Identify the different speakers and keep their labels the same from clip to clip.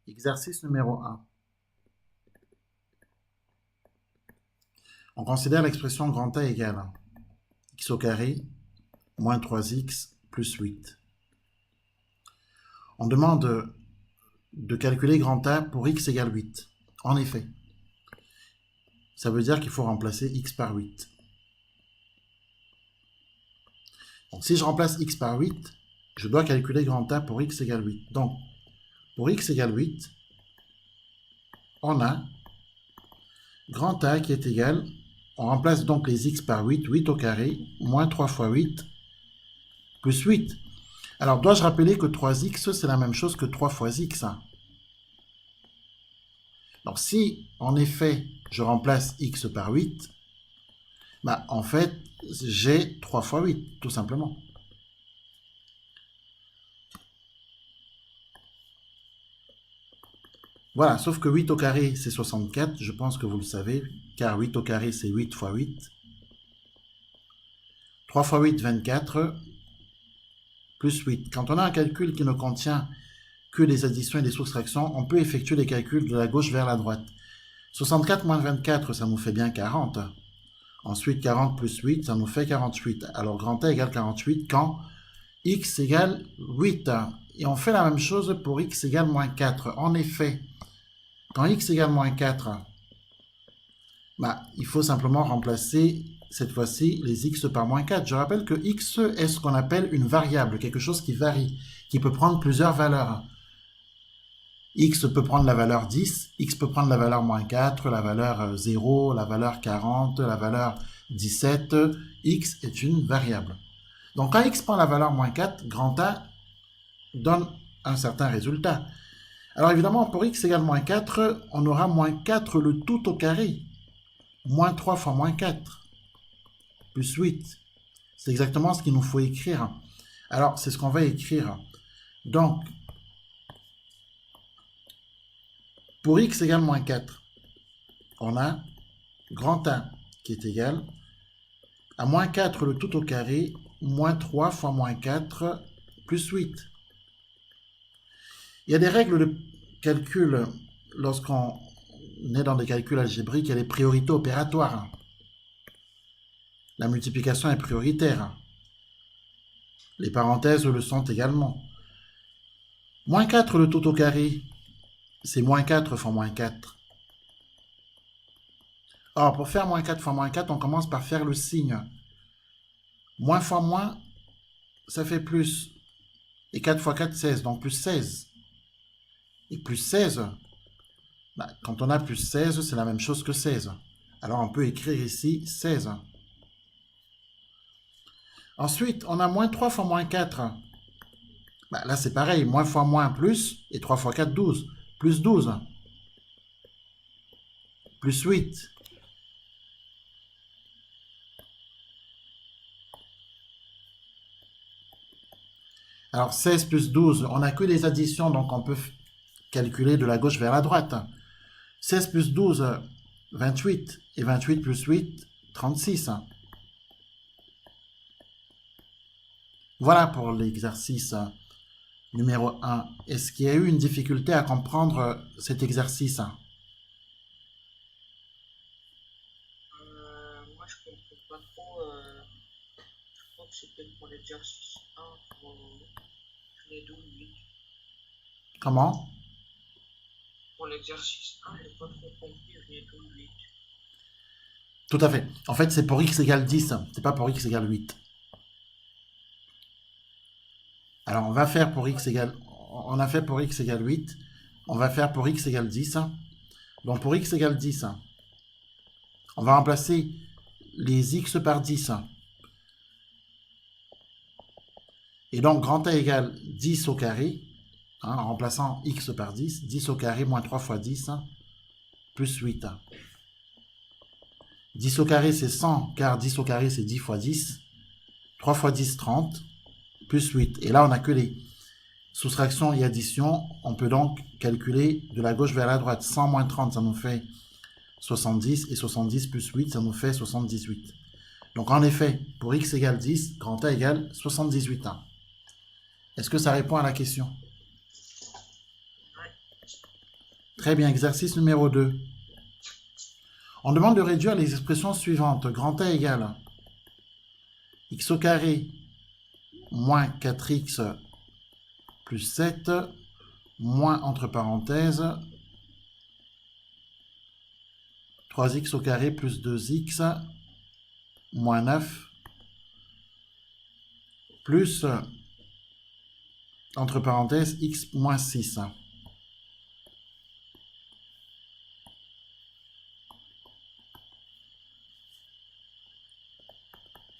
Speaker 1: Exercice numéro 1. On considère l'expression grand A égale x au carré moins 3x plus 8. On demande de calculer grand A pour x égale 8. En effet, ça veut dire qu'il faut remplacer x par 8. Donc si je remplace x par 8, je dois calculer grand A pour x égale 8. Donc, pour x égale 8, on a grand A qui est égal, on remplace donc les x par 8, 8 au carré, moins 3 fois 8, plus 8. Alors, dois-je rappeler que 3x, c'est la même chose que 3 fois x? Donc, si, en effet, je remplace x par 8, bah, en fait, j'ai 3 fois 8, tout simplement. Voilà, sauf que 8 au carré, c'est 64, je pense que vous le savez, car 8 au carré, c'est 8 fois 8. 3 fois 8, 24, plus 8. Quand on a un calcul qui ne contient que les additions et les soustractions, on peut effectuer les calculs de la gauche vers la droite. 64 moins 24, ça nous fait bien 40. Ensuite, 40 plus 8, ça nous fait 48. Alors, grand A égale 48 quand x égale 8. Et on fait la même chose pour x égale moins 4. En effet, quand x égale moins 4, bah, il faut simplement remplacer cette fois-ci les x par moins 4. Je rappelle que x est ce qu'on appelle une variable, quelque chose qui varie, qui peut prendre plusieurs valeurs. X peut prendre la valeur 10, x peut prendre la valeur moins 4, la valeur 0, la valeur 40, la valeur 17. X est une variable. Donc quand x prend la valeur moins 4, grand A donne un certain résultat. Alors évidemment, pour x égale moins 4, on aura moins 4 le tout au carré. Moins 3 fois moins 4, plus 8. C'est exactement ce qu'il nous faut écrire. Alors, c'est ce qu'on va écrire. Donc, pour x égale moins 4, on a grand A qui est égal à moins 4 le tout au carré, moins 3 fois moins 4, plus 8. Il y a des règles de calcul lorsqu'on est dans des calculs algébriques, il y a les priorités opératoires. La multiplication est prioritaire. Les parenthèses le sont également. Moins 4 le tout au carré, c'est moins 4 fois moins 4. Or, pour faire moins 4 fois moins 4, on commence par faire le signe. Moins fois moins, ça fait plus. Et 4 fois 4, 16, donc plus 16. Et plus 16, bah, quand on a plus 16, c'est la même chose que 16. Alors on peut écrire ici 16. Ensuite, on a moins 3 fois moins 4. Bah, là, c'est pareil, moins fois moins plus, et 3 fois 4, 12. Plus 12. Plus 8. Alors 16 plus 12, on n'a que les additions, donc on peut calculer de la gauche vers la droite. 16 plus 12, 28. Et 28 plus 8, 36. Voilà pour l'exercice numéro 1. Est-ce qu'il y a eu une difficulté à comprendre cet exercice?
Speaker 2: Moi, je comprends pas trop. Je crois que c'était pour l'exercice 1 pour les 8.
Speaker 1: Comment?
Speaker 2: Pour l'exercice 1, j'ai pas trop compris les 8.
Speaker 1: Tout à fait. En fait, c'est pour x égale 10, c'est pas pour x égale 8. Alors, on va faire pour x égale... On a fait pour x égale 8. On va faire pour x égale 10. Donc, pour x égale 10, on va remplacer les x par 10. Et donc, grand A égale 10 au carré, en remplaçant x par 10. 10 au carré moins 3 fois 10, plus 8. 10 au carré, c'est 100, car 10 au carré, c'est 10 fois 10. 3 fois 10, 30, plus 8. Et là, on n'a que les soustractions et additions. On peut donc calculer de la gauche vers la droite. 100 moins 30, ça nous fait 70. Et 70 plus 8, ça nous fait 78. Donc, en effet, pour x égale 10, grand A égale 78. Est-ce que ça répond à la question?
Speaker 2: Ouais.
Speaker 1: Très bien, exercice numéro 2. On demande de réduire les expressions suivantes. Grand A égale x au carré moins 4x plus 7 moins entre parenthèses 3x au carré plus 2x moins 9 plus entre parenthèses x moins 6.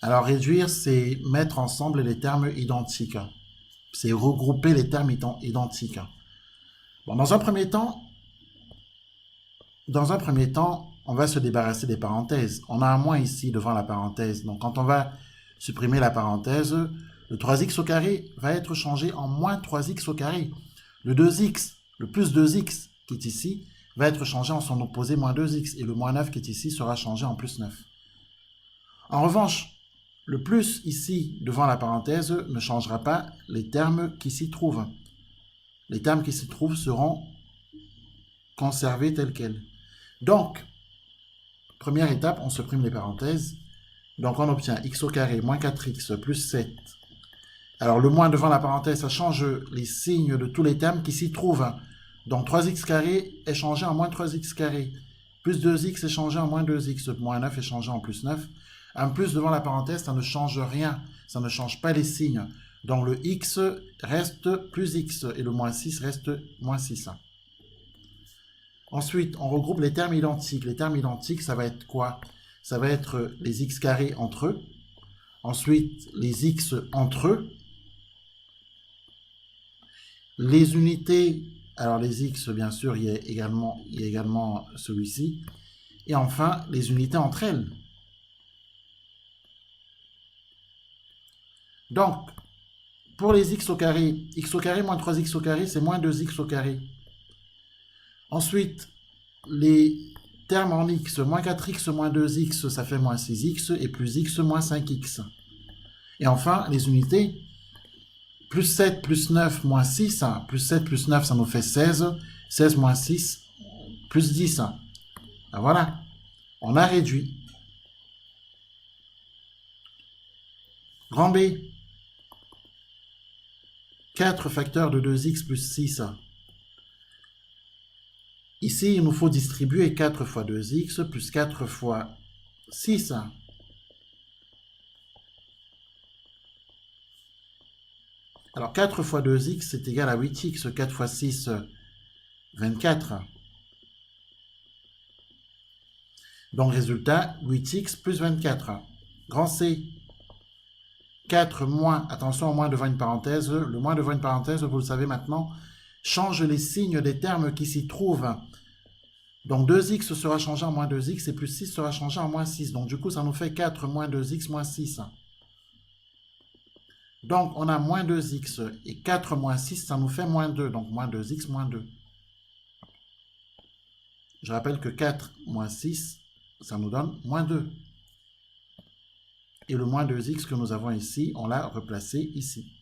Speaker 1: Alors réduire, c'est mettre ensemble les termes identiques. C'est regrouper les termes identiques. Bon, dans un premier temps, on va se débarrasser des parenthèses. On a un moins ici devant la parenthèse. Donc quand on va supprimer la parenthèse, le 3x au carré va être changé en moins 3x au carré. Le 2x, le plus 2x qui est ici, va être changé en son opposé moins 2x. Et le moins 9 qui est ici sera changé en plus 9. En revanche, le plus ici devant la parenthèse ne changera pas les termes qui s'y trouvent. Les termes qui s'y trouvent seront conservés tels quels. Donc, première étape, on supprime les parenthèses. Donc on obtient x au carré moins 4x plus 7. Alors le moins devant la parenthèse, ça change les signes de tous les termes qui s'y trouvent. Donc 3x carré est changé en moins 3x carré. Plus 2x est changé en moins 2x. Moins 9 est changé en plus 9. Un plus devant la parenthèse, ça ne change rien. Ça ne change pas les signes. Donc le x reste plus x et le moins 6 reste moins 6. Ensuite, on regroupe les termes identiques. Les termes identiques, ça va être quoi? Ça va être les x carrés entre eux. Ensuite, les x entre eux. Les unités, alors les x, bien sûr, il y a également celui-ci. Et enfin, les unités entre elles. Donc, pour les x au carré moins 3x au carré, c'est moins 2x au carré. Ensuite, les termes en x, moins 4x moins 2x, ça fait moins 6x, et plus x moins 5x. Et enfin, les unités, plus 7 plus 9 moins 6, plus 7 plus 9, ça nous fait 16, 16 moins 6, plus 10. Ben voilà, on a réduit. Grand B, 4 facteurs de 2x plus 6. Ici, il nous faut distribuer 4 fois 2x plus 4 fois 6. Alors 4 fois 2x, c'est égal à 8x. 4 fois 6, 24. Donc résultat, 8x plus 24. Grand C, 4 moins, attention au moins devant une parenthèse, le moins devant une parenthèse, vous le savez maintenant, change les signes des termes qui s'y trouvent. Donc 2x sera changé en moins 2x et plus 6 sera changé en moins 6. Donc du coup, ça nous fait 4 moins 2x moins 6. Donc on a moins 2x et 4 moins 6, ça nous fait moins 2. Donc moins 2x moins 2. Je rappelle que 4 moins 6, ça nous donne moins 2. Et le moins 2x que nous avons ici, on l'a replacé ici.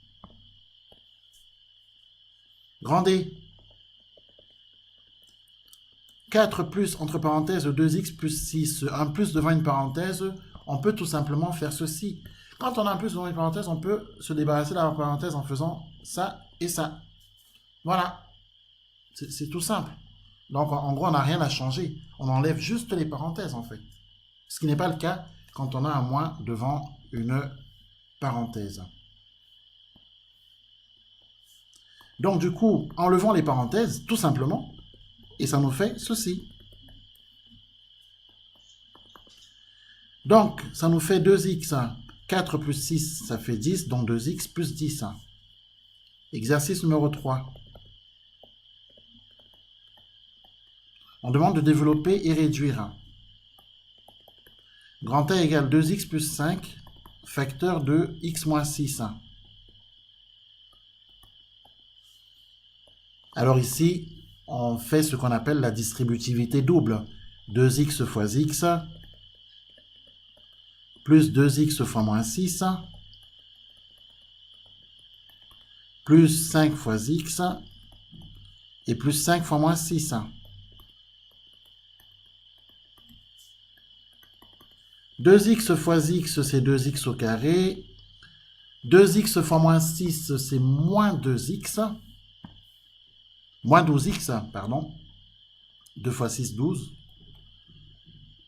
Speaker 1: Grand D. 4 plus, entre parenthèses, 2x plus 6. Un plus devant une parenthèse, on peut tout simplement faire ceci. Quand on a un plus devant une parenthèse, on peut se débarrasser de la parenthèse en faisant ça et ça. Voilà. C'est tout simple. Donc, en gros, on n'a rien à changer. On enlève juste les parenthèses, en fait. Ce qui n'est pas le cas quand on a un moins devant une parenthèse. Donc, du coup, enlevons les parenthèses, tout simplement, et ça nous fait ceci. Donc, ça nous fait 2x. 4 plus 6, ça fait 10, donc 2x plus 10. Exercice numéro 3. On demande de développer et réduire. Grand A égale 2x plus 5, facteur de x moins 6. Alors ici, on fait ce qu'on appelle la distributivité double. 2x fois x plus 2x fois moins 6 plus 5 fois x et plus 5 fois moins 6. 2x fois x, c'est 2x au carré. 2x fois moins 6, c'est moins 2x. Moins 12x, pardon. 2 fois 6, 12.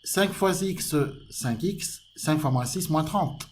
Speaker 1: 5 fois x, 5x. 5 fois moins 6, moins 30.